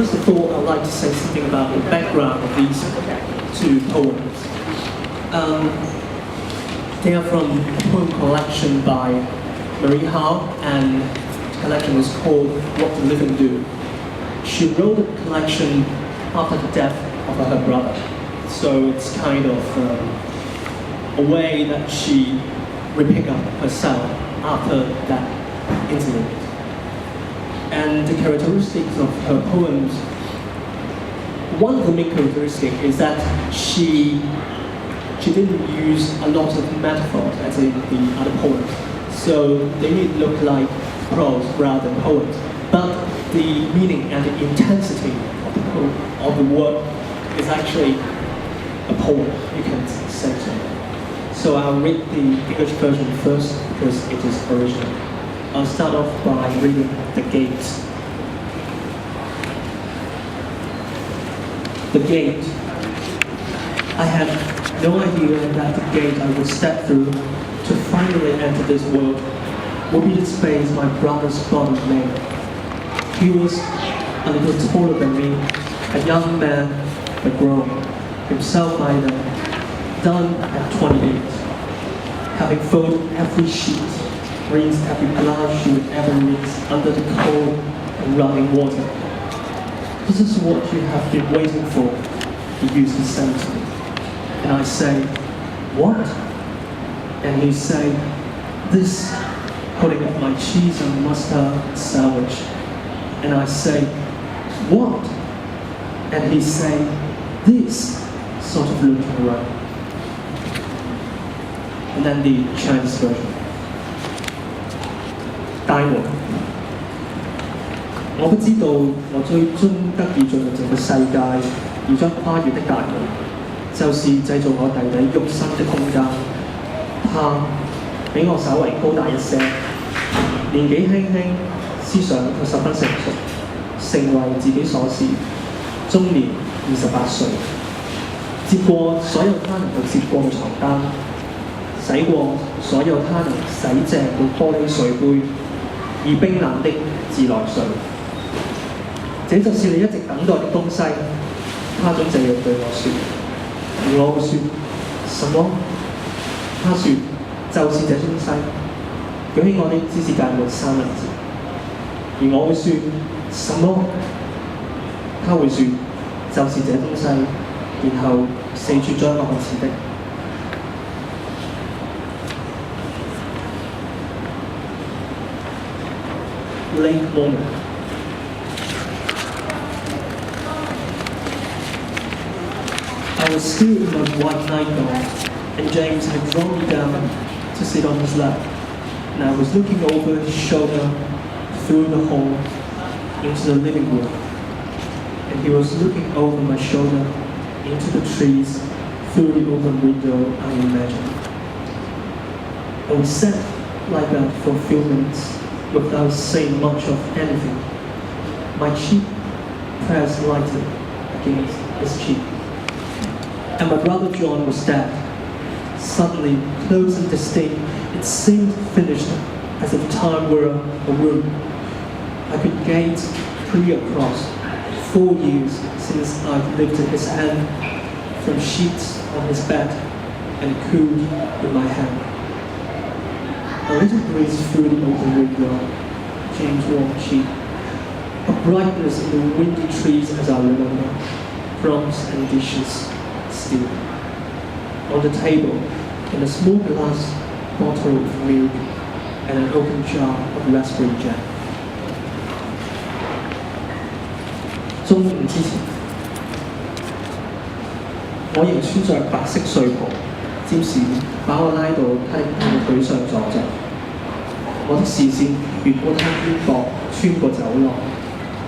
First of all, I'd like to say something about the background of these two poems. They are from a poem collection by Marie Howe, and the collection is called What the Living Do. She wrote the collection after the death of her brother, so it's kind of a way that she repicked up herself after that incident. And the characteristics of her poems, one of the main characteristics is that she didn't use a lot of metaphors as in the other poems. So they may look like prose rather than poems, but the meaning and the intensity of the work is actually a poem, you can say so. So I'll read the English version first because it is original. I'll start off by reading The Gate. The gate. I had no idea that the gate I would step through to finally enter this world would be the space my brother's body made. He was a little taller than me, a young man, but grown, himself neither, done at 28, having folded every sheet, rinsed every glass she would ever rinse under the cold and running water. This is what you have been waiting for, he used to say to me. And I say, what? And he say, this, holding up my cheese and mustard sandwich. And I say, what? And he say, this, sort of looking around. And then the Chinese version. 大和，我不知道我最終得以進入這個世界，而將跨越的大門，就是製造我弟弟肉身的空間。他比我稍為高大一些，年紀輕輕，思想卻十分成熟，成為自己所是，終年28歲，接過所有他能夠接過嘅床單，洗過所有他能洗淨嘅玻璃水杯，而冰冷的自來水。這就是你一直等待的東西，他總這樣對我說，而我會說什麼？他說就是這東西，舉起我的知識界末三文治，而我會說什麼？他會說就是這東西，然後四處將我似的。Late moment. I was still in my white nightgown, and James had drawn me down to sit on his lap, and I was looking over his shoulder through the hall into the living room, and he was looking over my shoulder into the trees through the open window I imagined. And we sat like that for a few minutes without saying much of anything. My cheek pressed lightly against his cheek. And my brother John was dead. Suddenly, close and distinct, it seemed finished, as if time were a room. I could gaze clear across 4 years since I'd lifted his hand from sheets on his bed and cooled in my hand. A little breeze through the open window, James' warm cheek. A brightness in the windy trees as I remember. Crumbs and dishes still. On the table, in a small glass bottle of milk and an open jar of raspberry jam. 中午之前，我仍穿着白色睡袍，占士把我拉到他的腿上坐着。我的視線越過他肩膊，穿過走廊，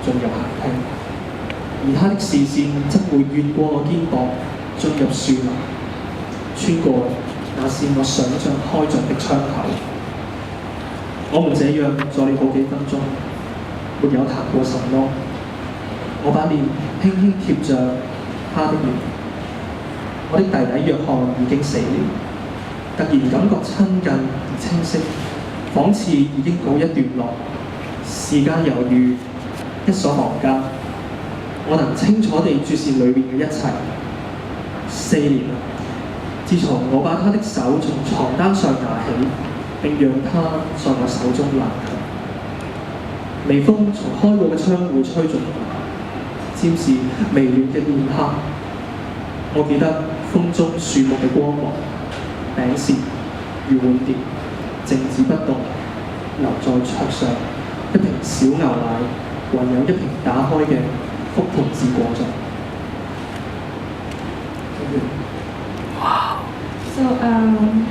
進入客廳，而他的視線則會越過我肩膊，進入樹林，穿過那是我想像開着的窗口。我們這樣坐了好幾分鐘，沒有談過什麼。我把臉輕輕貼着他的臉。我的弟弟約翰已經死了，突然感覺親近而清晰，仿似已經告一段落。時間猶如一所房間，我能清楚地注視裏面嘅一切。4年啦，自從我把他的手從床單上拿起，並讓他在我手中冷卻。微風從開過嘅窗戶吹進來，漸時微暖嘅面黑。我記得風中樹木嘅光芒，餅屑與碗碟靜止不動，留在桌上。一瓶小牛奶，還有一瓶打開嘅福盤子果汁。So